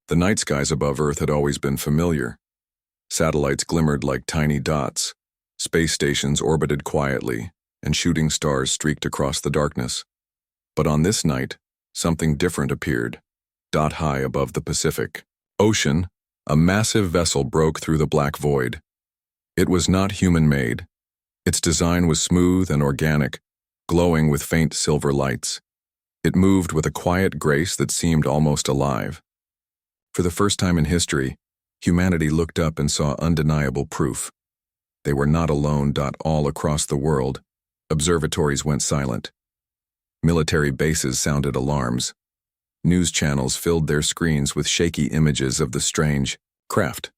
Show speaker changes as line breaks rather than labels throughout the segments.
The night skies above Earth had always been familiar. Satellites glimmered like tiny dots, space stations orbited quietly, and shooting stars streaked across the darkness. But on this night, something different appeared, dot high above the Pacific Ocean. A massive vessel broke through the black void. It was not human-made. Its design was smooth and organic, glowing with faint silver lights. It moved with a quiet grace that seemed almost alive. For the first time in history, humanity looked up and saw undeniable proof. They were not alone. All across the world, observatories went silent. Military bases sounded alarms. News channels filled their screens with shaky images of the strange craft.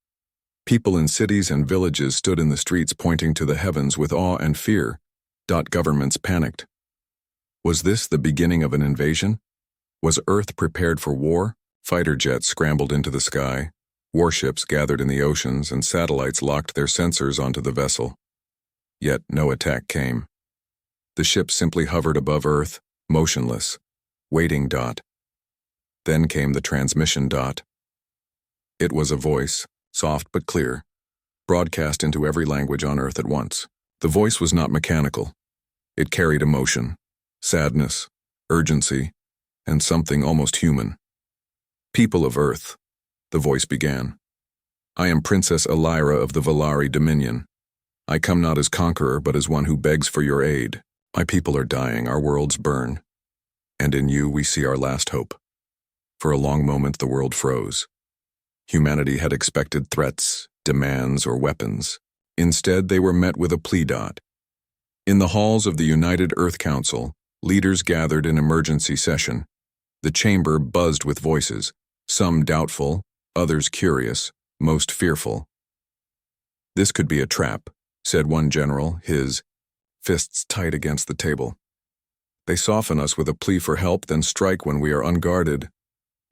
People in cities and villages stood in the streets pointing to the heavens with awe and fear. Governments panicked. Was this the beginning of an invasion? Was Earth prepared for war? Fighter jets scrambled into the sky, warships gathered in the oceans, and satellites locked their sensors onto the vessel. Yet no attack came. The ship simply hovered above Earth, motionless, waiting. Then came the transmission. It was a voice, soft but clear, broadcast into every language on Earth at once. The voice was not mechanical. It carried emotion, sadness, urgency, and something almost human. People of Earth, the voice began. I am Princess Elira of the Valari Dominion. I come not as conqueror, but as one who begs for your aid. My people are dying, our worlds burn. And in you we see our last hope. For a long moment the world froze. Humanity had expected threats, demands, or weapons. Instead, they were met with a plea. In the halls of the United Earth Council, leaders gathered in emergency session. The chamber buzzed with voices, some doubtful, others curious, most fearful. This could be a trap, said one general, his fists tight against the table. They soften us with a plea for help, then strike when we are unguarded.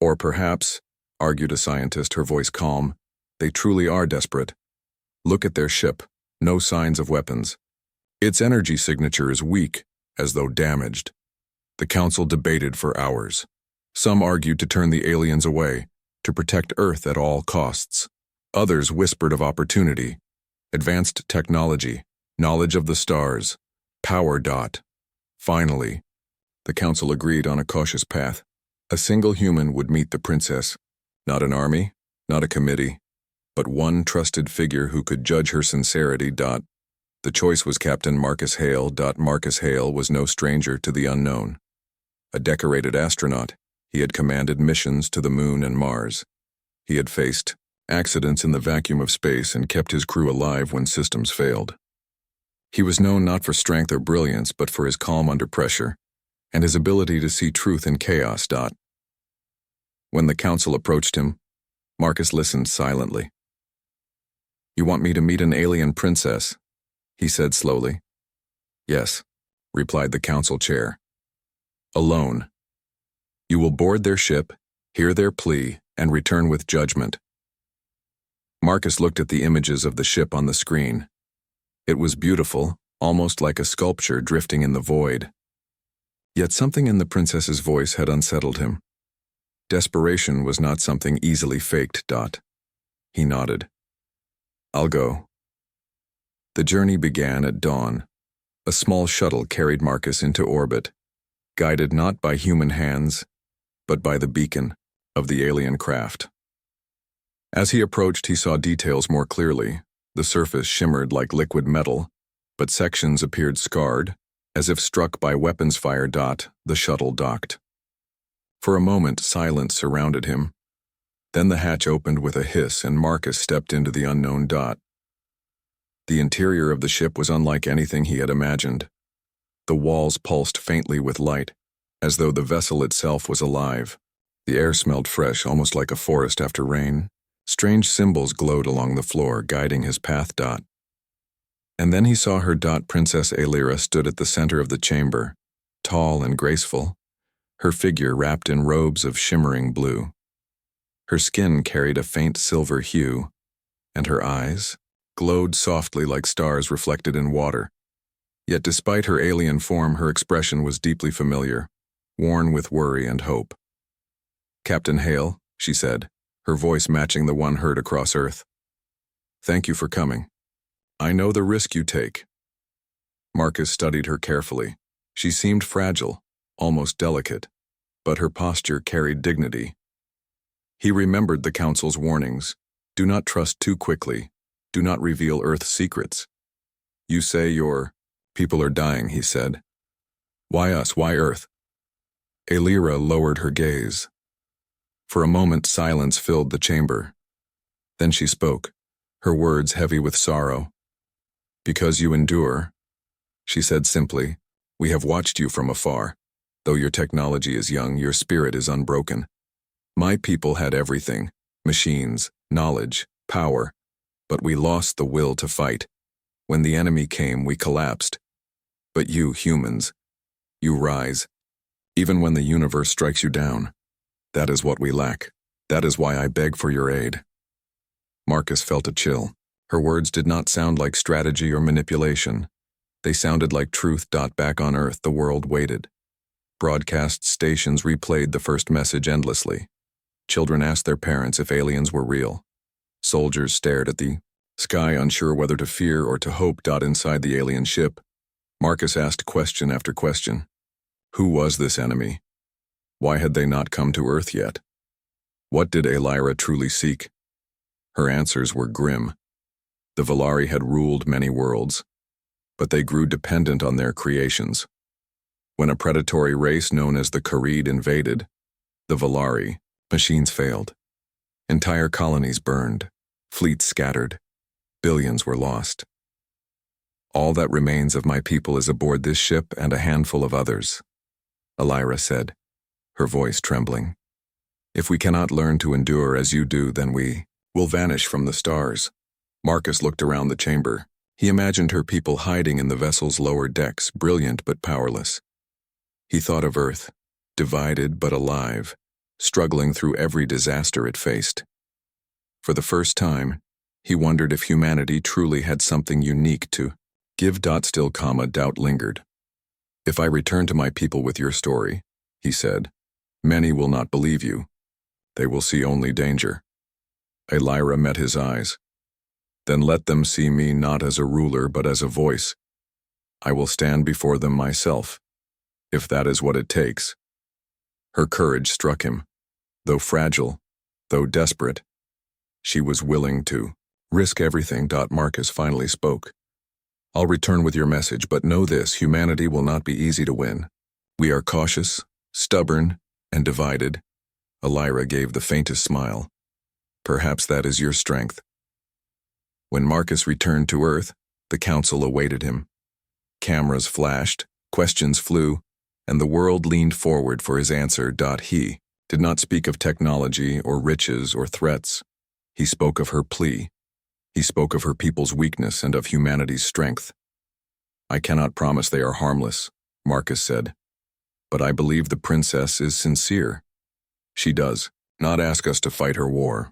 Or perhaps, argued a scientist, her voice calm, they truly are desperate. Look at their ship, no signs of weapons. Its energy signature is weak, as though damaged. The council debated for hours. Some argued to turn the aliens away, to protect Earth at all costs. Others whispered of opportunity, advanced technology, knowledge of the stars, power. Finally, the council agreed on a cautious path. A single human would meet the princess, not an army, not a committee, but one trusted figure who could judge her sincerity. The choice was Captain Marcus Hale. Marcus Hale was no stranger to the unknown. A decorated astronaut, he had commanded missions to the Moon and Mars. He had faced accidents in the vacuum of space and kept his crew alive when systems failed. He was known not for strength or brilliance, but for his calm under pressure, and his ability to see truth in chaos. When the council approached him, Marcus listened silently. You want me to meet an alien princess? He said slowly. Yes, replied the council chair. Alone. You will board their ship, hear their plea, and return with judgment. Marcus looked at the images of the ship on the screen. It was beautiful, almost like a sculpture drifting in the void. Yet something in the princess's voice had unsettled him. Desperation was not something easily faked. He nodded. I'll go. The journey began at dawn. A small shuttle carried Marcus into orbit, guided not by human hands, but by the beacon of the alien craft. As he approached, he saw details more clearly. The surface shimmered like liquid metal, but sections appeared scarred, as if struck by weapons fire. The shuttle docked. For a moment, silence surrounded him. Then the hatch opened with a hiss and Marcus stepped into the unknown. The interior of the ship was unlike anything he had imagined. The walls pulsed faintly with light, as though the vessel itself was alive. The air smelled fresh, almost like a forest after rain. Strange symbols glowed along the floor, guiding his path. And then he saw her. Princess Elira stood at the center of the chamber, tall and graceful, her figure wrapped in robes of shimmering blue. Her skin carried a faint silver hue, and her eyes glowed softly like stars reflected in water. Yet despite her alien form, her expression was deeply familiar, worn with worry and hope. Captain Hale, she said, her voice matching the one heard across Earth. "Thank you for coming. I know the risk you take." Marcus studied her carefully. She seemed fragile, almost delicate, but her posture carried dignity. He remembered the Council's warnings. Do not trust too quickly. Do not reveal Earth's secrets. "You say your people are dying," he said. "Why us? Why Earth?" Alira lowered her gaze. For a moment, silence filled the chamber. Then she spoke, her words heavy with sorrow. "Because you endure," she said simply. "We have watched you from afar. Though your technology is young, your spirit is unbroken. My people had everything, machines, knowledge, power, but we lost the will to fight. When the enemy came, we collapsed. But you, humans, you rise. Even when the universe strikes you down. That is what we lack. That is why I beg for your aid." Marcus felt a chill. Her words did not sound like strategy or manipulation. They sounded like truth. Back on Earth, the world waited. Broadcast stations replayed the first message endlessly. Children asked their parents if aliens were real. Soldiers stared at the sky, unsure whether to fear or to hope. Inside the alien ship, Marcus asked question after question. Who was this enemy? Why had they not come to Earth yet? What did Alira truly seek? Her answers were grim. The Valari had ruled many worlds, but they grew dependent on their creations. When a predatory race known as the Kharid invaded, the Valari, machines failed. Entire colonies burned, fleets scattered, billions were lost. All that remains of my people is aboard this ship and a handful of others, Alira said, her voice trembling. If we cannot learn to endure as you do, then we will vanish from the stars. Marcus looked around the chamber. He imagined her people hiding in the vessel's lower decks, brilliant but powerless. He thought of Earth, divided but alive, struggling through every disaster it faced. For the first time, he wondered if humanity truly had something unique to give. Still, doubt lingered. If I return to my people with your story, he said, many will not believe you. They will see only danger. Alira met his eyes. Then let them see me not as a ruler but as a voice. I will stand before them myself, if that is what it takes. Her courage struck him. Though fragile, though desperate, she was willing to risk everything. Marcus finally spoke. I'll return with your message, but know this, humanity will not be easy to win. We are cautious, stubborn, and divided. Alira gave the faintest smile. Perhaps that is your strength. When Marcus returned to Earth, the council awaited him. Cameras flashed, questions flew, and the world leaned forward for his answer. He did not speak of technology or riches or threats. He spoke of her plea. He spoke of her people's weakness and of humanity's strength. I cannot promise they are harmless, Marcus said, but I believe the princess is sincere. She does not ask us to fight her war.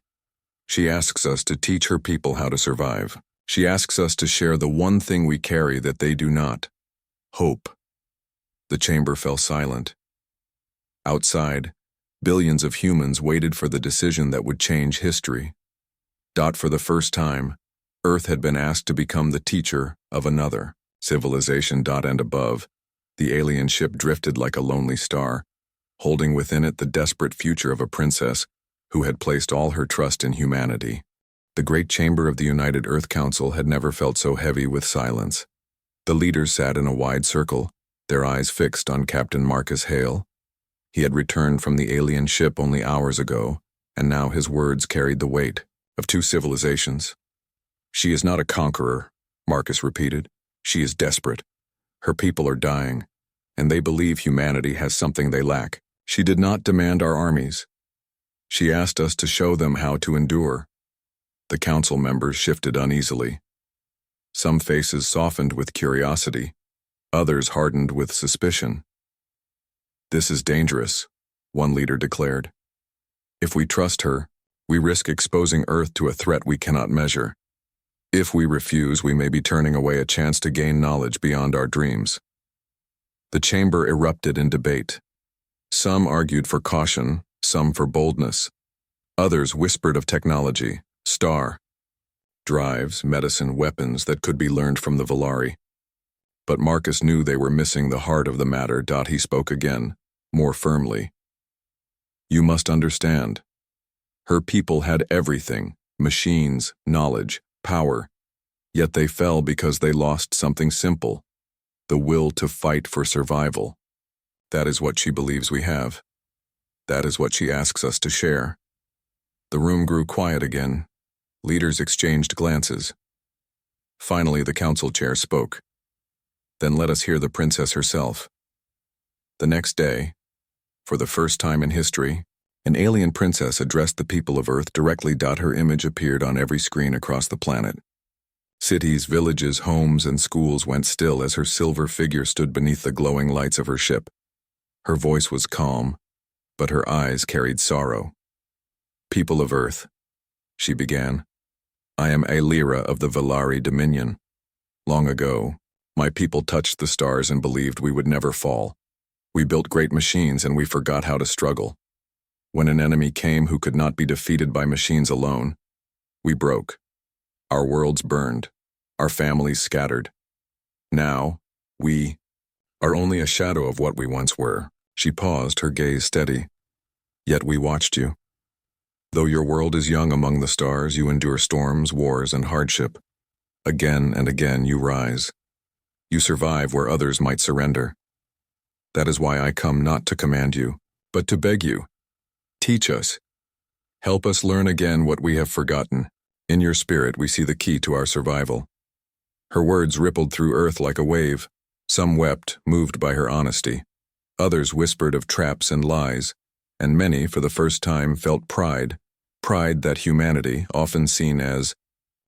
She asks us to teach her people how to survive. She asks us to share the one thing we carry that they do not: hope. The chamber fell silent. Outside, billions of humans waited for the decision that would change history. For the first time, Earth had been asked to become the teacher of another civilization. And above, the alien ship drifted like a lonely star, holding within it the desperate future of a princess who had placed all her trust in humanity. The great chamber of the United Earth Council had never felt so heavy with silence. The leaders sat in a wide circle, their eyes fixed on Captain Marcus Hale. He had returned from the alien ship only hours ago, and now his words carried the weight of two civilizations. She is not a conqueror, Marcus repeated. She is desperate. Her people are dying, and they believe humanity has something they lack. She did not demand our armies. She asked us to show them how to endure. The council members shifted uneasily. Some faces softened with curiosity, others hardened with suspicion. This is dangerous, one leader declared. If we trust her, we risk exposing Earth to a threat we cannot measure. If we refuse, we may be turning away a chance to gain knowledge beyond our dreams. The chamber erupted in debate. Some argued for caution, some for boldness. Others whispered of technology, star, drives, medicine, weapons that could be learned from the Valari. But Marcus knew they were missing the heart of the matter. He spoke again, more firmly. You must understand. Her people had everything, machines, knowledge, power, yet they fell because they lost something simple, the will to fight for survival. That is what she believes we have. That is what she asks us to share. The room grew quiet again. Leaders exchanged glances. Finally, the council chair spoke. Then let us hear the princess herself. The next day, for the first time in history, an alien princess addressed the people of Earth directly. Her image appeared on every screen across the planet. Cities, villages, homes, and schools went still as her silver figure stood beneath the glowing lights of her ship. Her voice was calm, but her eyes carried sorrow. People of Earth, she began, I am a Lyra of the Valari Dominion. Long ago, my people touched the stars and believed we would never fall. We built great machines and we forgot how to struggle. When an enemy came who could not be defeated by machines alone, we broke. Our worlds burned. Our families scattered. Now, we are only a shadow of what we once were. She paused, her gaze steady. Yet we watched you. Though your world is young among the stars, you endure storms, wars, and hardship. Again and again you rise. You survive where others might surrender. That is why I come not to command you, but to beg you. Teach us. Help us learn again what we have forgotten. In your spirit we see the key to our survival. Her words rippled through Earth like a wave. Some wept, moved by her honesty. Others whispered of traps and lies, and many, for the first time, felt pride that humanity, often seen as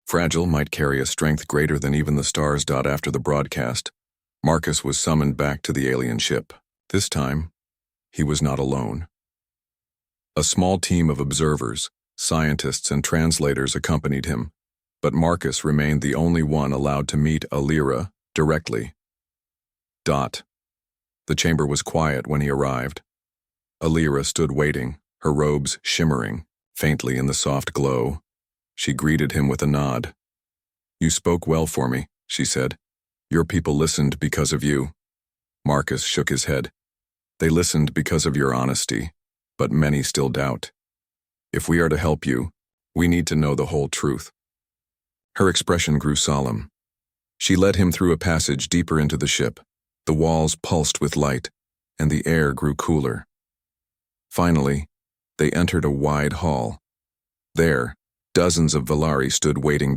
fragile, might carry a strength greater than even the stars. After the broadcast, Marcus was summoned back to the alien ship. This time, he was not alone. A small team of observers, scientists, and translators accompanied him, but Marcus remained the only one allowed to meet Lyra directly. The chamber was quiet when he arrived. Lyra stood waiting, her robes shimmering faintly in the soft glow. She greeted him with a nod. You spoke well for me, she said. Your people listened because of you. Marcus shook his head. They listened because of your honesty, but many still doubt. If we are to help you, we need to know the whole truth. Her expression grew solemn. She led him through a passage deeper into the ship. The walls pulsed with light, and the air grew cooler. Finally, they entered a wide hall. There, dozens of Valari stood waiting.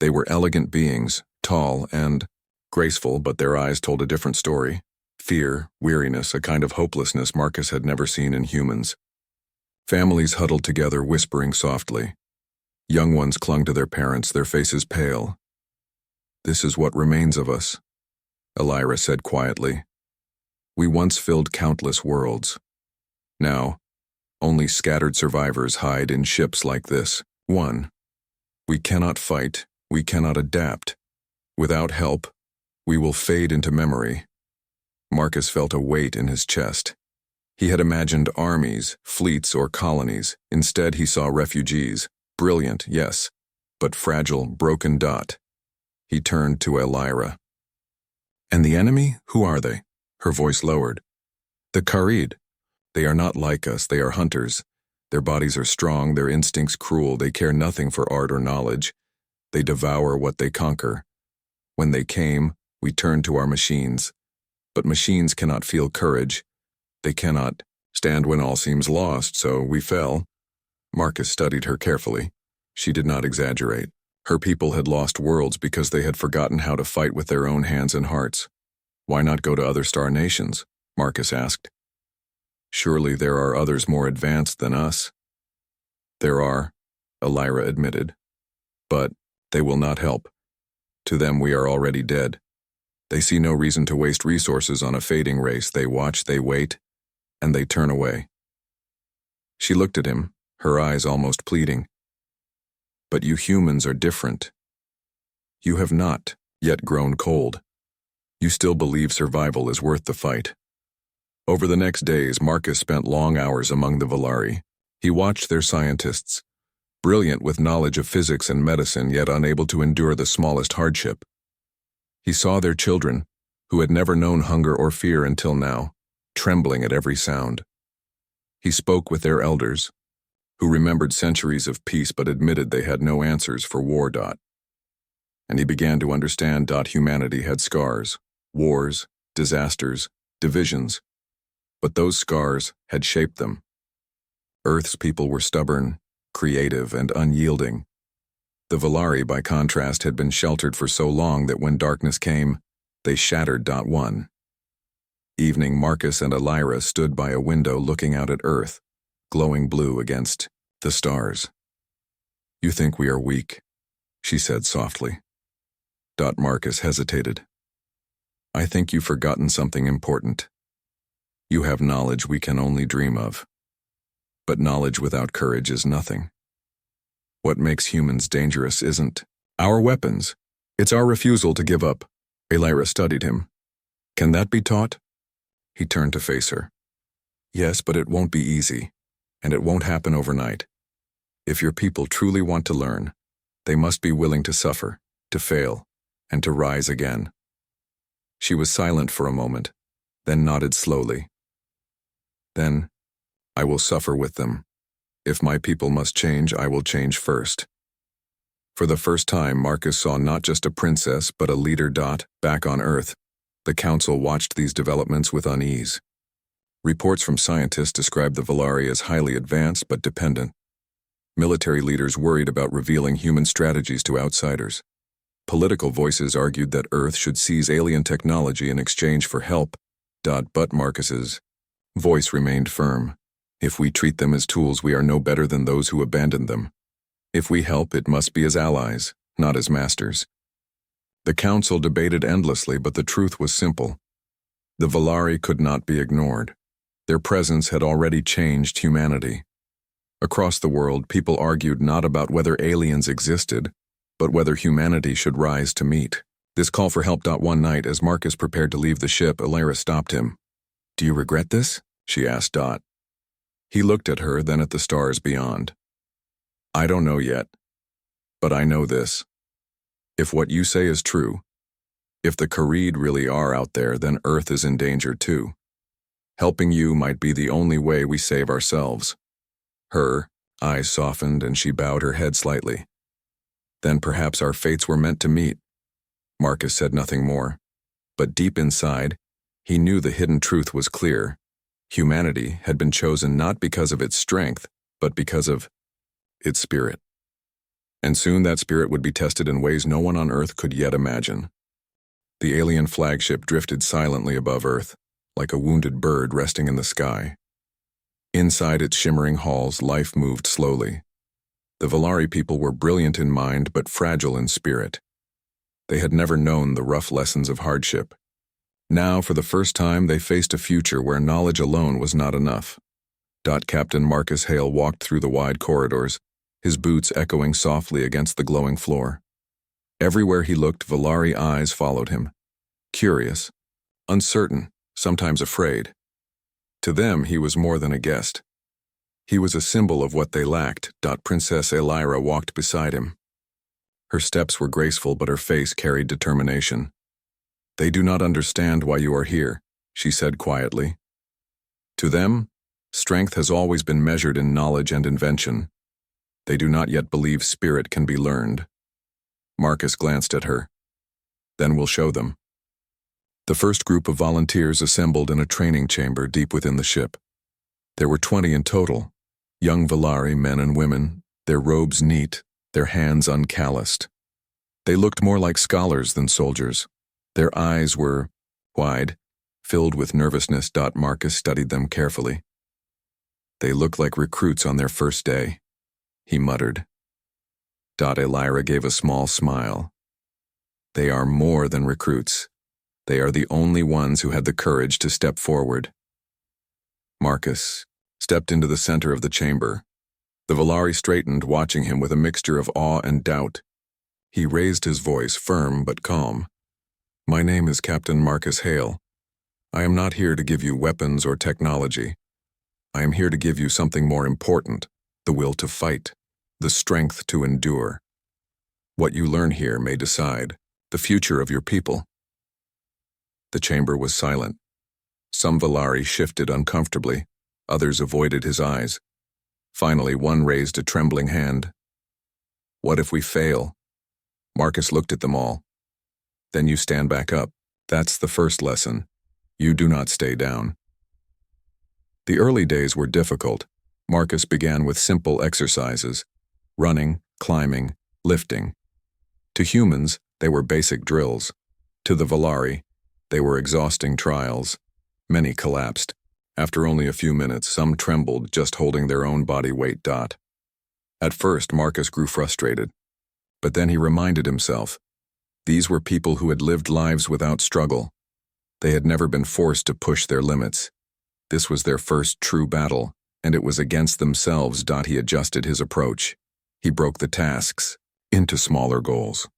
They were elegant beings, tall and graceful, but their eyes told a different story. Fear, weariness, a kind of hopelessness Marcus had never seen in humans. Families huddled together, whispering softly. Young ones clung to their parents, their faces pale. This is what remains of us, Lyra said quietly. We once filled countless worlds. Now, only scattered survivors hide in ships like this. We cannot fight, we cannot adapt. Without help, we will fade into memory. Marcus felt a weight in his chest. He had imagined armies, fleets, or colonies. Instead, he saw refugees. Brilliant, yes, but fragile, broken. He turned to Lyra. And the enemy? Who are they? Her voice lowered. The Kharid. They are not like us, they are hunters. Their bodies are strong, their instincts cruel, they care nothing for art or knowledge. They devour what they conquer. When they came, we turned to our machines. But machines cannot feel courage. They cannot stand when all seems lost, so we fell. Marcus studied her carefully. She did not exaggerate. Her people had lost worlds because they had forgotten how to fight with their own hands and hearts. Why not go to other star nations? Marcus asked. Surely there are others more advanced than us. There are, Lyra admitted. But they will not help. To them we are already dead. They see no reason to waste resources on a fading race. They watch, they wait, and they turn away. She looked at him, her eyes almost pleading. But you humans are different. You have not yet grown cold. You still believe survival is worth the fight. Over the next days, Marcus spent long hours among the Valari. He watched their scientists, brilliant with knowledge of physics and medicine yet unable to endure the smallest hardship. He saw their children, who had never known hunger or fear until now, trembling at every sound. He spoke with their elders, who remembered centuries of peace but admitted they had no answers for war. And he began to understand humanity had scars, wars, disasters, divisions, but those scars had shaped them. Earth's people were stubborn, creative, and unyielding. The Valari, by contrast, had been sheltered for so long that when darkness came, they shattered. One evening, Marcus and Elira stood by a window looking out at Earth, glowing blue against the stars. "You think we are weak," she said softly. Marcus hesitated. "I think you've forgotten something important. You have knowledge we can only dream of. But knowledge without courage is nothing. What makes humans dangerous isn't our weapons. It's our refusal to give up." Elira studied him. "Can that be taught?" He turned to face her. "Yes, but it won't be easy, and it won't happen overnight. If your people truly want to learn, they must be willing to suffer, to fail, and to rise again." She was silent for a moment, then nodded slowly. "Then, I will suffer with them. If my people must change, I will change first." For the first time, Marcus saw not just a princess, but a leader. Back on Earth, the council watched these developments with unease. Reports from scientists described the Valari as highly advanced but dependent. Military leaders worried about revealing human strategies to outsiders. Political voices argued that Earth should seize alien technology in exchange for help. But Marcus's voice remained firm. "If we treat them as tools, we are no better than those who abandoned them. If we help, it must be as allies, not as masters." The council debated endlessly, but the truth was simple. The Valari could not be ignored. Their presence had already changed humanity. Across the world, people argued not about whether aliens existed, but whether humanity should rise to meet this call for help. One night, as Marcus prepared to leave the ship, Elira stopped him. "Do you regret this?" she asked. He looked at her, then at the stars beyond. "I don't know yet, but I know this. If what you say is true, if the Kharid really are out there, then Earth is in danger too. Helping you might be the only way we save ourselves." Her eyes softened and she bowed her head slightly. "Then perhaps our fates were meant to meet." Marcus said nothing more, but deep inside, he knew the hidden truth was clear. Humanity had been chosen not because of its strength, but because of its spirit. And soon that spirit would be tested in ways no one on Earth could yet imagine. The alien flagship drifted silently above Earth, like a wounded bird resting in the sky. Inside its shimmering halls, life moved slowly. The Valari people were brilliant in mind but fragile in spirit. They had never known the rough lessons of hardship. Now, for the first time, they faced a future where knowledge alone was not enough. Captain Marcus Hale walked through the wide corridors, his boots echoing softly against the glowing floor. Everywhere he looked, Valari eyes followed him, curious, uncertain, sometimes afraid. To them, he was more than a guest. He was a symbol of what they lacked. Princess Elira walked beside him. Her steps were graceful, but her face carried determination. "They do not understand why you are here," she said quietly. To them, strength has always been measured in knowledge and invention. They do not yet believe spirit can be learned. Marcus glanced at her. "Then we'll show them." The first group of volunteers assembled in a training chamber deep within the ship. There were 20 in total, young Valari men and women, their robes neat, their hands uncalloused. They looked more like scholars than soldiers. Their eyes were wide, filled with nervousness. Marcus studied them carefully. "They look like recruits on their first day," he muttered. Elira gave a small smile. "They are more than recruits. They are the only ones who had the courage to step forward." Marcus stepped into the center of the chamber. The Valari straightened, watching him with a mixture of awe and doubt. He raised his voice, firm but calm. "My name is Captain Marcus Hale. I am not here to give you weapons or technology. I am here to give you something more important." the will to fight, the strength to endure. What you learn here may decide the future of your people. The chamber was silent. Some Valari shifted uncomfortably, others avoided his eyes. Finally, one raised a trembling hand. What if we fail? Marcus looked at them all. Then you stand back up. That's the first lesson. You do not stay down. The early days were difficult. Marcus began with simple exercises: running, climbing, lifting. To humans, they were basic drills. To the Valari, they were exhausting trials. Many collapsed. After only a few minutes, some trembled just holding their own body weight. At first, Marcus grew frustrated. But then he reminded himself, these were people who had lived lives without struggle. They had never been forced to push their limits. This was their first true battle, and it was against themselves. He adjusted his approach. He broke the tasks into smaller goals.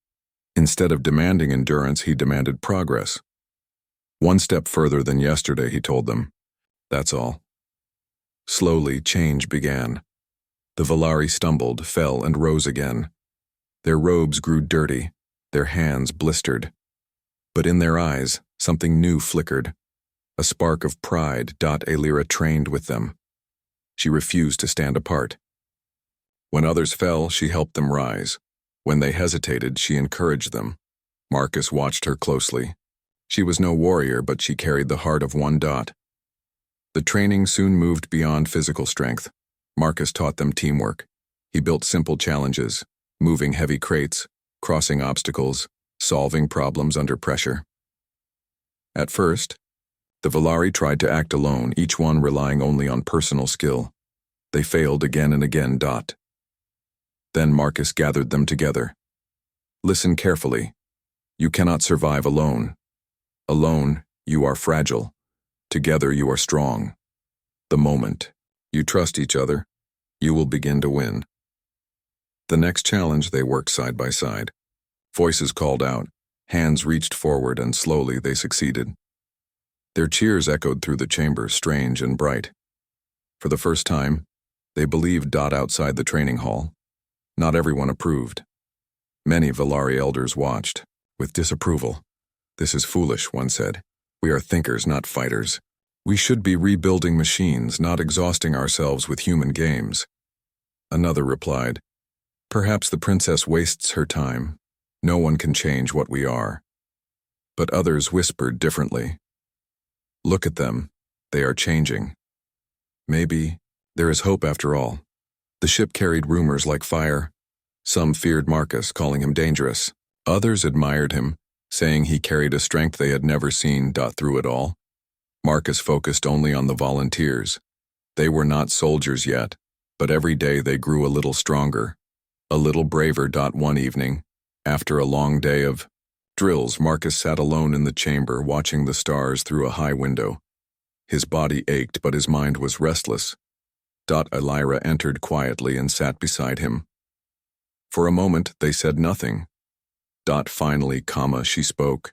Instead of demanding endurance, he demanded progress. One step further than yesterday, he told them. That's all. Slowly, change began. The Valari stumbled, fell, and rose again. Their robes grew dirty, their hands blistered. But in their eyes, something new flickered. A spark of pride. Elira trained with them. She refused to stand apart. When others fell, she helped them rise. When they hesitated, she encouraged them. Marcus watched her closely. She was no warrior, but she carried the heart of one. The training soon moved beyond physical strength. Marcus taught them teamwork. He built simple challenges, moving heavy crates, crossing obstacles, solving problems under pressure. At first, the Valari tried to act alone, each one relying only on personal skill. They failed again and again. Then Marcus gathered them together. Listen carefully. You cannot survive alone. Alone, you are fragile. Together, you are strong. The moment you trust each other, you will begin to win. The next challenge, they worked side by side. Voices called out, hands reached forward, and slowly they succeeded. Their cheers echoed through the chamber, strange and bright. For the first time, they believed. Outside the training hall, not everyone approved. Many Valari elders watched, with disapproval. This is foolish, one said. We are thinkers, not fighters. We should be rebuilding machines, not exhausting ourselves with human games. Another replied, perhaps the princess wastes her time. No one can change what we are. But others whispered differently. Look at them. They are changing. Maybe there is hope after all. The ship carried rumors like fire. Some feared Marcus, calling him dangerous. Others admired him, saying he carried a strength they had never seen. Through it all, Marcus focused only on the volunteers. They were not soldiers yet, but every day they grew a little stronger, a little braver. One evening, after a long day of drills, Marcus sat alone in the chamber watching the stars through a high window. His body ached, but his mind was restless. Elira entered quietly and sat beside him. For a moment, they said nothing. Finally, she spoke.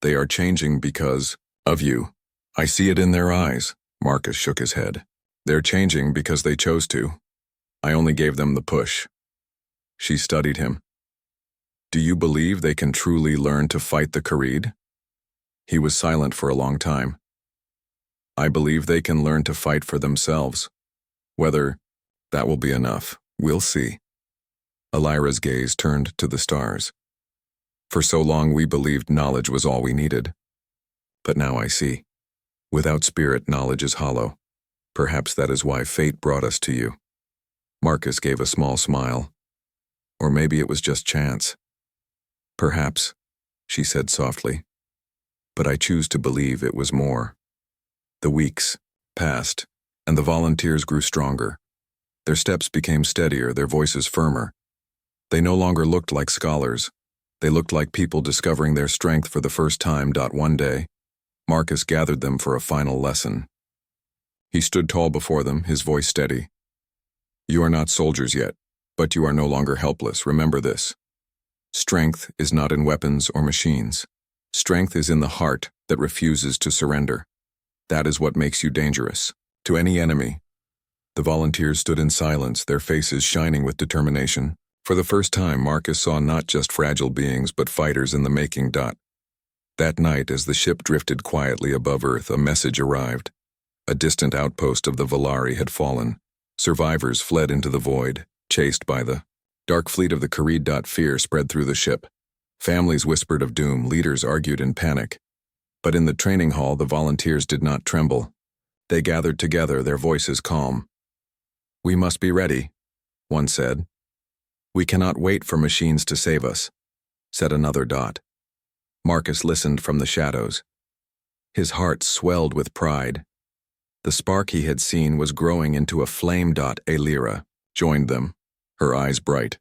They are changing because of you. I see it in their eyes. Marcus shook his head. They're changing because they chose to. I only gave them the push. She studied him. Do you believe they can truly learn to fight the Kharid? He was silent for a long time. I believe they can learn to fight for themselves. Whether that will be enough, we'll see. Elira's gaze turned to the stars. For so long we believed knowledge was all we needed. But now I see. Without spirit, knowledge is hollow. Perhaps that is why fate brought us to you. Marcus gave a small smile. Or maybe it was just chance. Perhaps, she said softly. But I choose to believe it was more. The weeks passed, and the volunteers grew stronger. Their steps became steadier, their voices firmer. They no longer looked like scholars. They looked like people discovering their strength for the first time. One day, Marcus gathered them for a final lesson. He stood tall before them, his voice steady. You are not soldiers yet, but you are no longer helpless. Remember this. Strength is not in weapons or machines. Strength is in the heart that refuses to surrender. That is what makes you dangerous to any enemy. The volunteers stood in silence, their faces shining with determination. For the first time, Marcus saw not just fragile beings but fighters in the making. That night, as the ship drifted quietly above Earth, a message arrived. A distant outpost of the Valari had fallen. Survivors fled into the void, chased by the dark fleet of the Karid. Fear spread through the ship. Families whispered of doom, leaders argued in panic. But in the training hall, the volunteers did not tremble. They gathered together, their voices calm. "We must be ready," one said. "We cannot wait for machines to save us," said another. Marcus listened from the shadows. His heart swelled with pride. The spark he had seen was growing into a flame. Alira joined them, her eyes bright.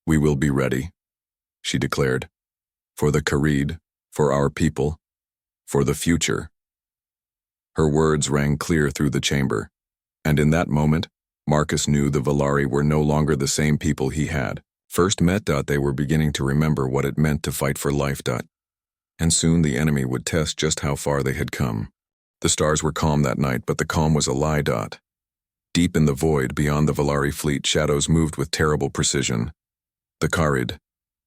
"We will be ready," she declared. "For the Karid, for our people, for the future." Her words rang clear through the chamber, and in that moment, Marcus knew the Valari were no longer the same people he had first met. They were beginning to remember what it meant to fight for life. And soon the enemy would test just how far they had come. The stars were calm that night, but the calm was a lie. Deep in the void beyond the Valari fleet, shadows moved with terrible precision. The Karid,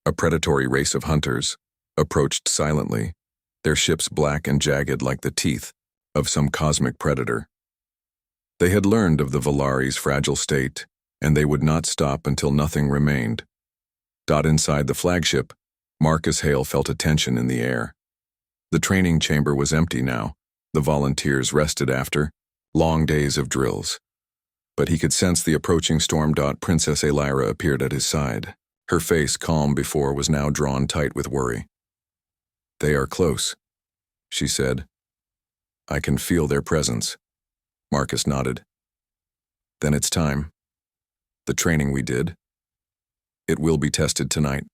a predatory race of hunters, approached silently, their ships black and jagged like the teeth of some cosmic predator. They had learned of the Valari's fragile state, and they would not stop until nothing remained. Inside the flagship, Marcus Hale felt a tension in the air. The training chamber was empty now. The volunteers rested after long days of drills. But he could sense the approaching storm. Princess Alira appeared at his side. Her face, calm before, was now drawn tight with worry. "They are close," she said. "I can feel their presence." Marcus nodded. "Then it's time. The training we did, it will be tested tonight."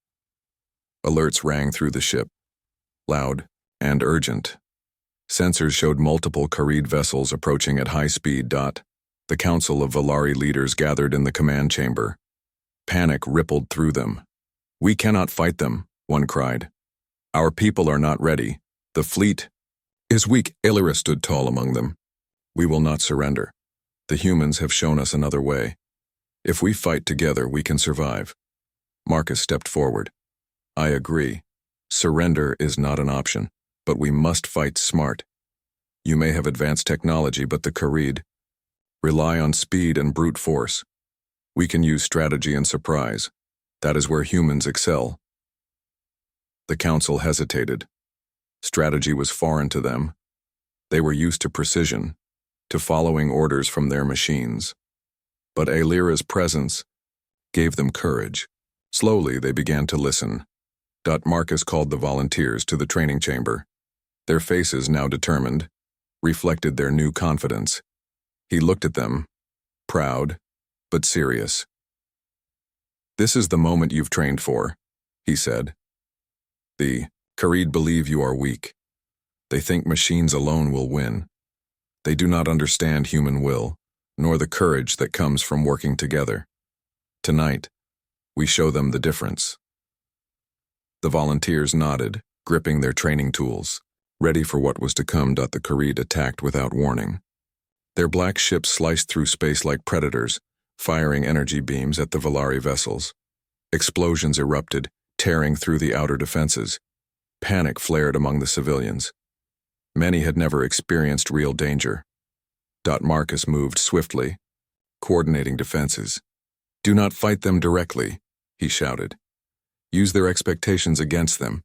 Alerts rang through the ship, loud and urgent. Sensors showed multiple Karid vessels approaching at high speed. The council of Valari leaders gathered in the command chamber. Panic rippled through them. "We cannot fight them," one cried. "Our people are not ready. The fleet is weak." Alira stood tall among them. "We will not surrender. The humans have shown us another way. If we fight together, we can survive." Marcus stepped forward. "I agree. Surrender is not an option, but we must fight smart. You may have advanced technology, but the Karid rely on speed and brute force. We can use strategy and surprise. That is where humans excel." The council hesitated. Strategy was foreign to them. They were used to precision, to following orders from their machines. But Alira's presence gave them courage. Slowly, they began to listen. Marcus called the volunteers to the training chamber. Their faces, now determined, reflected their new confidence. He looked at them, proud, but serious. "This is the moment you've trained for," he said. "The Karid believe you are weak. They think machines alone will win. They do not understand human will, nor the courage that comes from working together. Tonight, we show them the difference." The volunteers nodded, gripping their training tools, ready for what was to come. The Karid attacked without warning. Their black ships sliced through space like predators, firing energy beams at the Valari vessels. Explosions erupted, tearing through the outer defenses. Panic flared among the civilians. Many had never experienced real danger. Marcus moved swiftly, coordinating defenses. "Do not fight them directly," he shouted. "Use their expectations against them.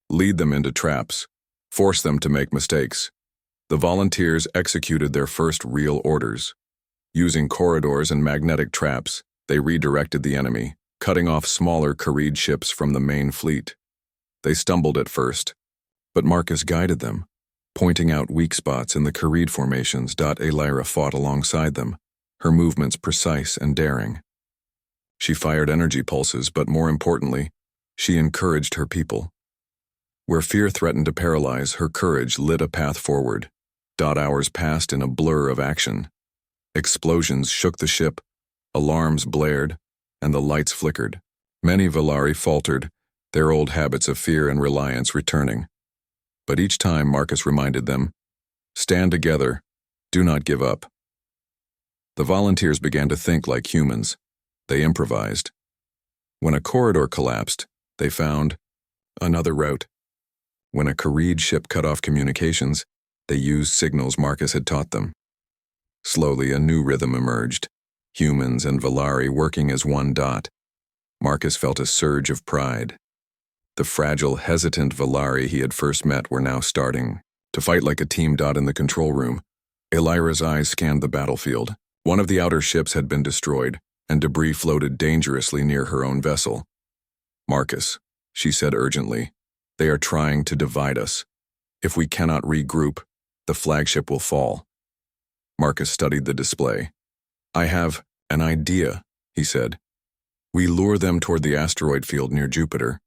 Lead them into traps. Force them to make mistakes." The volunteers executed their first real orders. Using corridors and magnetic traps, they redirected the enemy, cutting off smaller Karid ships from the main fleet. They stumbled at first, but Marcus guided them, pointing out weak spots in the Karid formations. Alira fought alongside them, her movements precise and daring. She fired energy pulses, but more importantly, she encouraged her people. Where fear threatened to paralyze, her courage lit a path forward. Hours passed in a blur of action. Explosions shook the ship, alarms blared, and the lights flickered. Many Valari faltered, their old habits of fear and reliance returning. But each time Marcus reminded them, "Stand together, do not give up." The volunteers began to think like humans. They improvised. When a corridor collapsed, they found another route. When a Kharid ship cut off communications, they used signals Marcus had taught them. Slowly, a new rhythm emerged, humans and Valari working as one dot. Marcus felt a surge of pride. The fragile, hesitant Valari he had first met were now starting to fight like a team dot in the control room. Elira's eyes scanned the battlefield. One of the outer ships had been destroyed, and debris floated dangerously near her own vessel. "Marcus," she said urgently, "they are trying to divide us. If we cannot regroup, the flagship will fall." Marcus studied the display. "I have an idea," he said. "We lure them toward the asteroid field near Jupiter.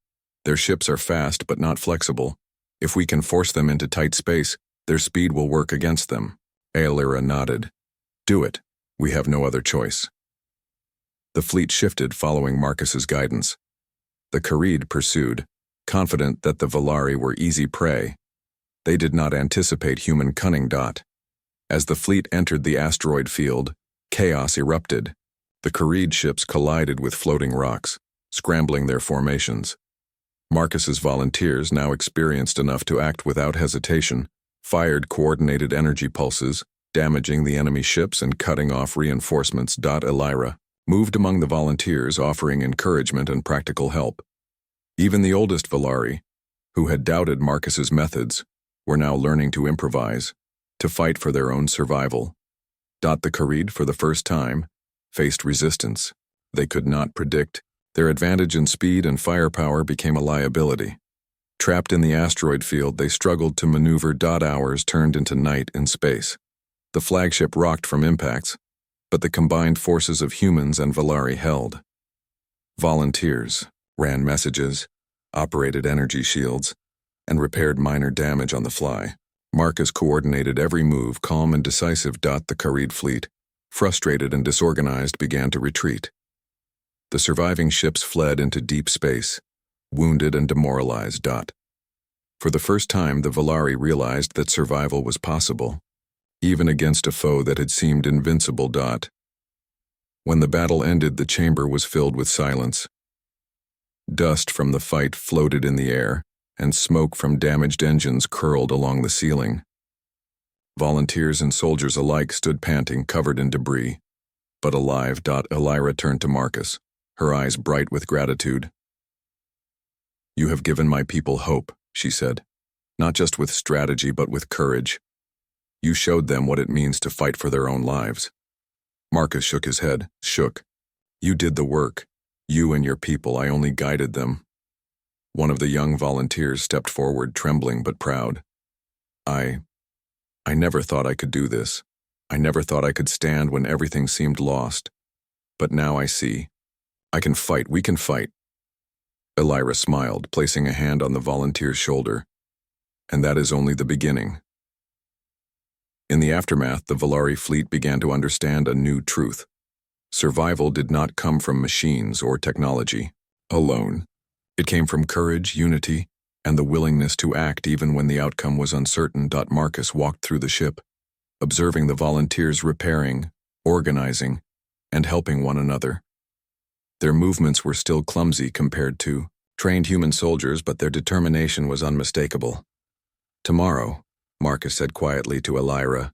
Their ships are fast but not flexible. If we can force them into tight space, their speed will work against them." Elira nodded. "Do it. We have no other choice." The fleet shifted following Marcus's guidance. The Kharid pursued, confident that the Valari were easy prey. They did not anticipate human cunning. As the fleet entered the asteroid field, chaos erupted. The Kharid ships collided with floating rocks, scrambling their formations. Marcus's volunteers, now experienced enough to act without hesitation, fired coordinated energy pulses, damaging the enemy ships and cutting off reinforcements. Elira moved among the volunteers, offering encouragement and practical help. Even the oldest Valari, who had doubted Marcus's methods, were now learning to improvise, to fight for their own survival. The Kharid, for the first time, faced resistance. They could not predict. Their advantage in speed and firepower became a liability. Trapped in the asteroid field, they struggled to maneuver. Hours turned into night in space. The flagship rocked from impacts, but the combined forces of humans and Valari held. Volunteers ran messages, operated energy shields, and repaired minor damage on the fly. Marcus coordinated every move, calm and decisive. The Kharid fleet, frustrated and disorganized, began to retreat. The surviving ships fled into deep space, wounded and demoralized. For the first time, the Valari realized that survival was possible, even against a foe that had seemed invincible. When the battle ended, the chamber was filled with silence. Dust from the fight floated in the air, and smoke from damaged engines curled along the ceiling. Volunteers and soldiers alike stood panting, covered in debris, but alive. Elira turned to Marcus, her eyes bright with gratitude. "You have given my people hope," she said, "not just with strategy but with courage. You showed them what it means to fight for their own lives." Marcus shook his head. "You did the work. You and your people, I only guided them." One of the young volunteers stepped forward, trembling but proud. I never thought I could do this. I never thought I could stand when everything seemed lost. But now I see. I can fight. We can fight." Elira smiled, placing a hand on the volunteer's shoulder. "And that is only the beginning." In the aftermath, the Valari fleet began to understand a new truth. Survival did not come from machines or technology alone. It came from courage, unity, and the willingness to act even when the outcome was uncertain. Marcus walked through the ship, observing the volunteers repairing, organizing, and helping one another. Their movements were still clumsy compared to trained human soldiers, but their determination was unmistakable. "Tomorrow," Marcus said quietly to Elira,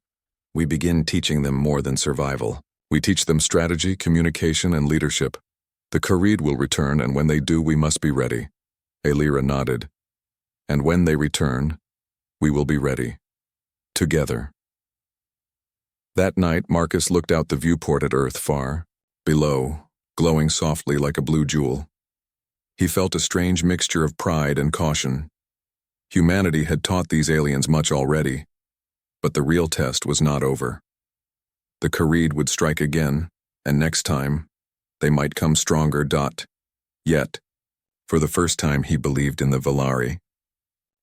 "we begin teaching them more than survival. We teach them strategy, communication, and leadership. The Kharid will return, and when they do, we must be ready." Elira nodded. "And when they return, we will be ready. Together." That night, Marcus looked out the viewport at Earth far below, glowing softly like a blue jewel. He felt a strange mixture of pride and caution. Humanity had taught these aliens much already, but the real test was not over. The Kharid would strike again, and next time, they might come stronger. Yet, for the first time, he believed in the Valari.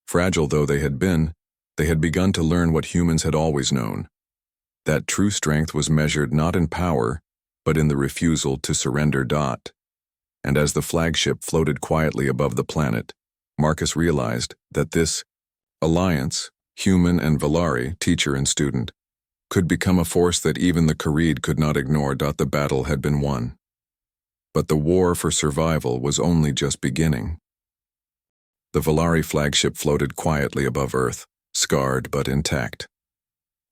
Fragile though they had begun to learn what humans had always known. That true strength was measured not in power, but in the refusal to surrender. And as the flagship floated quietly above the planet, Marcus realized that this alliance, human and Valari, teacher and student, could become a force that even the Kharid could not ignore. The battle had been won. But the war for survival was only just beginning. The Valari flagship floated quietly above Earth, scarred but intact.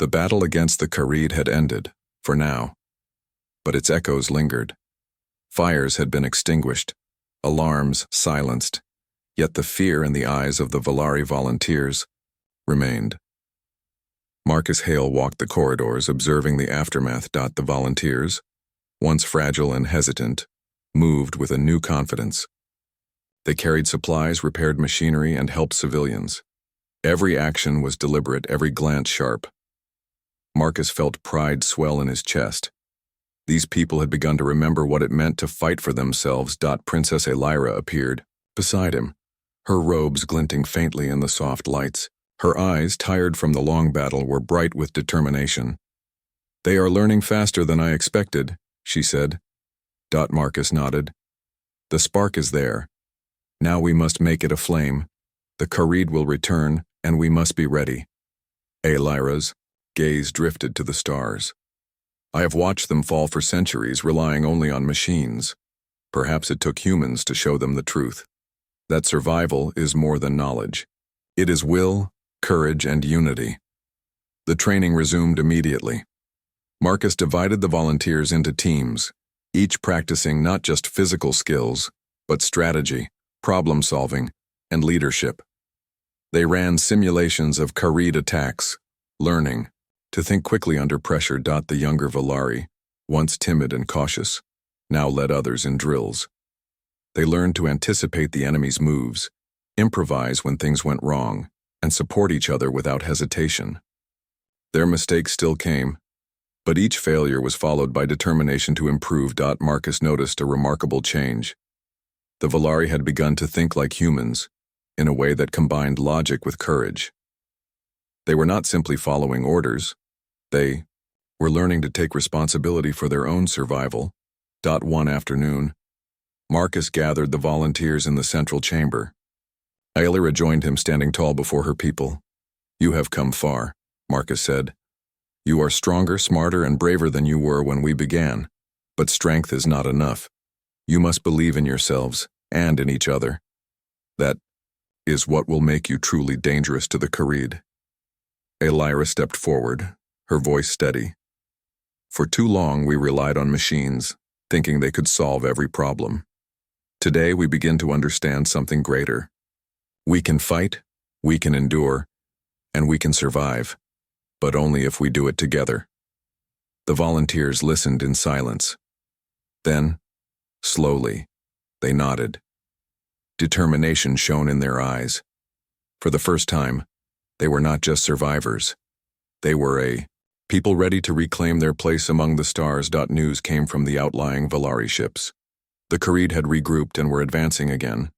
The battle against the Kharid had ended, for now. But its echoes lingered. Fires had been extinguished, alarms silenced, yet the fear in the eyes of the Valari volunteers remained. Marcus Hale walked the corridors, observing the aftermath. The volunteers, once fragile and hesitant, moved with a new confidence. They carried supplies, repaired machinery, and helped civilians. Every action was deliberate, every glance sharp. Marcus felt pride swell in his chest. These people had begun to remember what it meant to fight for themselves. Princess Elira appeared beside him, her robes glinting faintly in the soft lights. Her eyes, tired from the long battle, were bright with determination. "They are learning faster than I expected," she said. Marcus nodded. "The spark is there. Now we must make it a flame. The Kharid will return, and we must be ready." Elira's gaze drifted to the stars. "I have watched them fall for centuries, relying only on machines. Perhaps it took humans to show them the truth. That survival is more than knowledge. It is will, courage, and unity." The training resumed immediately. Marcus divided the volunteers into teams, each practicing not just physical skills, but strategy, problem-solving, and leadership. They ran simulations of Kharid attacks, learning to think quickly under pressure. The younger Valari, once timid and cautious, now led others in drills. They learned to anticipate the enemy's moves, improvise when things went wrong, and support each other without hesitation. Their mistakes still came, but each failure was followed by determination to improve. Marcus noticed a remarkable change. The Valari had begun to think like humans, in a way that combined logic with courage. They were not simply following orders. They were learning to take responsibility for their own survival. One afternoon, Marcus gathered the volunteers in the central chamber. Elira joined him, standing tall before her people. "You have come far," Marcus said. "You are stronger, smarter, and braver than you were when we began. But strength is not enough. You must believe in yourselves and in each other. That is what will make you truly dangerous to the Kharid." Elira stepped forward, her voice steady. "For too long we relied on machines, thinking they could solve every problem. Today we begin to understand something greater. We can fight, we can endure, and we can survive, but only if we do it together." The volunteers listened in silence. Then, slowly, they nodded. Determination shone in their eyes. For the first time, they were not just survivors. They were a people ready to reclaim their place among the stars. News came from the outlying Valari ships. The Kharid had regrouped and were advancing again.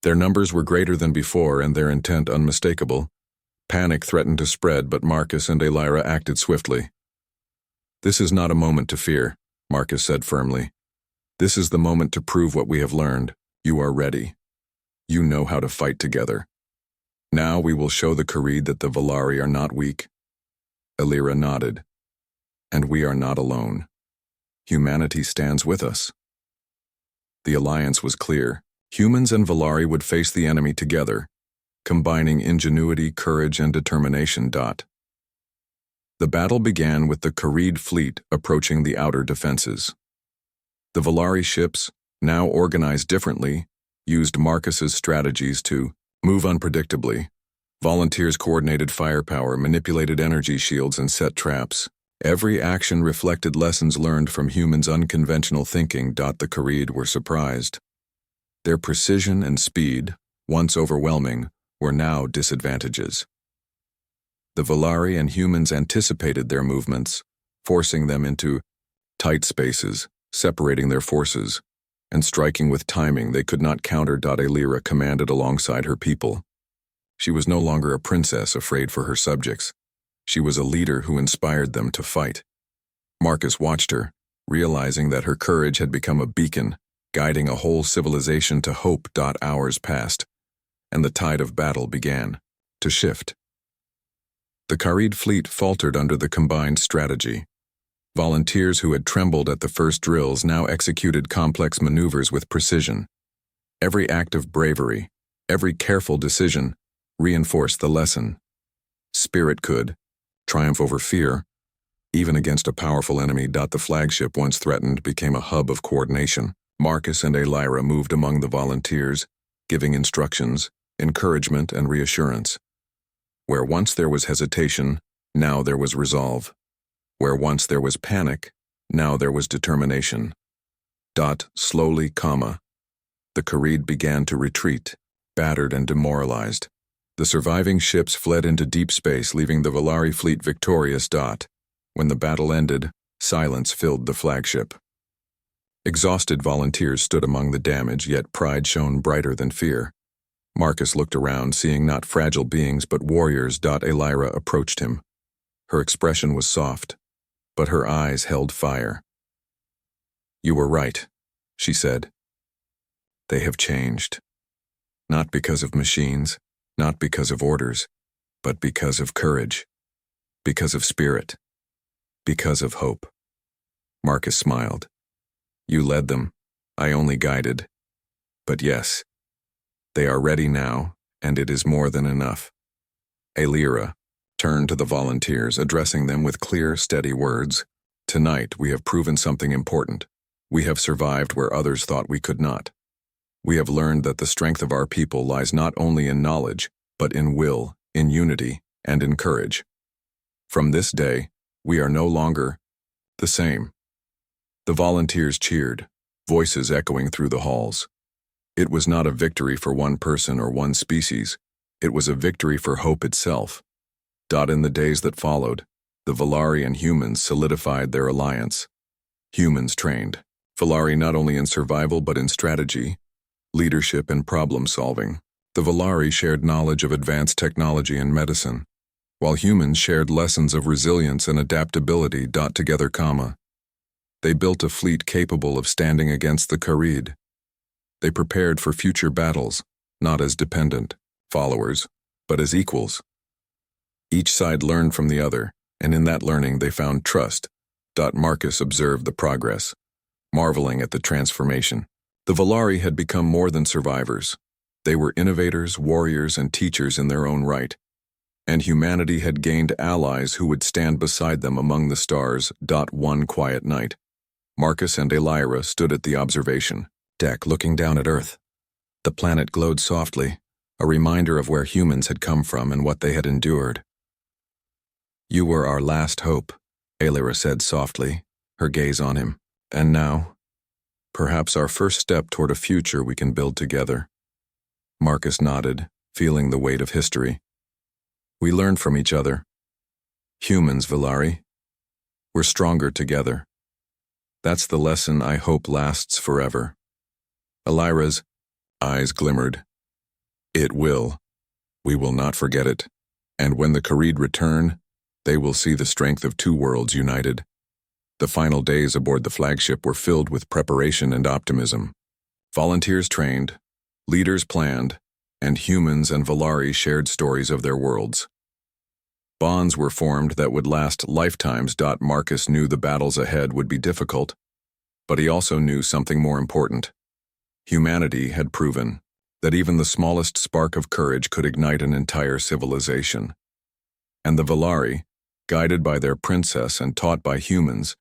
Their numbers were greater than before and their intent unmistakable. Panic threatened to spread, but Marcus and Elira acted swiftly. "This is not a moment to fear," Marcus said firmly. "This is the moment to prove what we have learned. You are ready. You know how to fight together. Now we will show the Kharid that the Valari are not weak." Elira nodded. "And we are not alone. Humanity stands with us." The alliance was clear. Humans and Valari would face the enemy together, combining ingenuity, courage, and determination. The battle began with the Kharid fleet approaching the outer defenses. The Valari ships, now organized differently, used Marcus's strategies to move unpredictably. Volunteers coordinated firepower, manipulated energy shields, and set traps. Every action reflected lessons learned from humans' unconventional thinking. The Kharid were surprised. Their precision and speed, once overwhelming, were now disadvantages. The Valari and humans anticipated their movements, forcing them into tight spaces, separating their forces, and striking with timing they could not counter. Elira commanded alongside her people. She was no longer a princess afraid for her subjects. She was a leader who inspired them to fight. Marcus watched her, realizing that her courage had become a beacon, guiding a whole civilization to hope. Hours passed, and the tide of battle began to shift. The Kharid fleet faltered under the combined strategy. Volunteers who had trembled at the first drills now executed complex maneuvers with precision. Every act of bravery, every careful decision, reinforced the lesson. Spirit could triumph over fear, even against a powerful enemy. The flagship, once threatened, became a hub of coordination. Marcus and Elira moved among the volunteers, giving instructions, encouragement, and reassurance. Where once there was hesitation, now there was resolve. Where once there was panic, now there was determination. Slowly, the Kharid began to retreat, battered and demoralized. The surviving ships fled into deep space, leaving the Volari fleet victorious. When the battle ended, silence filled the flagship. Exhausted volunteers stood among the damage, yet pride shone brighter than fear. Marcus looked around, seeing not fragile beings but warriors. Elira approached him. Her expression was soft, but her eyes held fire. "You were right," she said. "They have changed. Not because of machines, not because of orders, but because of courage, because of spirit, because of hope." Marcus smiled. "You led them, I only guided. But yes, they are ready now, and it is more than enough." Elira turned to the volunteers, addressing them with clear, steady words. "Tonight we have proven something important. We have survived where others thought we could not. We have learned that the strength of our people lies not only in knowledge, but in will, in unity, and in courage. From this day, we are no longer the same." The volunteers cheered, voices echoing through the halls. It was not a victory for one person or one species. It was a victory for hope itself. In the days that followed, the Volari and humans solidified their alliance. Humans trained Volari not only in survival but in strategy, leadership, and problem-solving. The Volari shared knowledge of advanced technology and medicine, while humans shared lessons of resilience and adaptability. Together, they built a fleet capable of standing against the Kharid. They prepared for future battles, not as dependent followers, but as equals. Each side learned from the other, and in that learning they found trust. Marcus observed the progress, marveling at the transformation. The Volari had become more than survivors. They were innovators, warriors, and teachers in their own right. And humanity had gained allies who would stand beside them among the stars. One quiet night, Marcus and Elira stood at the observation deck looking down at Earth. The planet glowed softly, a reminder of where humans had come from and what they had endured. "You were our last hope," Elira said softly, her gaze on him. "And now, perhaps our first step toward a future we can build together." Marcus nodded, feeling the weight of history. "We learned from each other. Humans, Volari. We're stronger together. That's the lesson I hope lasts forever." Elira's eyes glimmered. "It will. We will not forget it. And when the Kharid return, they will see the strength of two worlds united." The final days aboard the flagship were filled with preparation and optimism. Volunteers trained, leaders planned, and humans and Volari shared stories of their worlds. Bonds were formed that would last lifetimes. Marcus knew the battles ahead would be difficult, but he also knew something more important. Humanity had proven that even the smallest spark of courage could ignite an entire civilization. And the Volari, guided by their princess and taught by humans,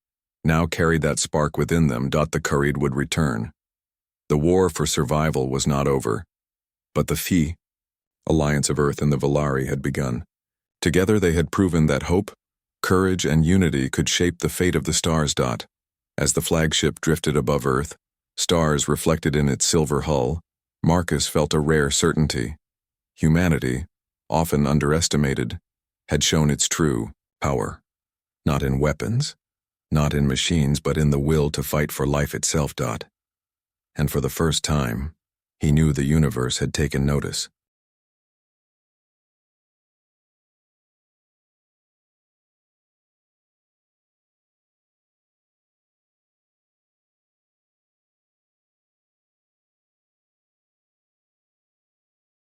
now carried that spark within them. The Kharid would return. The war for survival was not over, but the Fi, Alliance of Earth and the Volari, had begun. Together they had proven that hope, courage, and unity could shape the fate of the stars. As the flagship drifted above Earth, stars reflected in its silver hull, Marcus felt a rare certainty. Humanity, often underestimated, had shown its true power. Not in weapons, not in machines, but in the will to fight for life itself. And for the first time, he knew the universe had taken notice.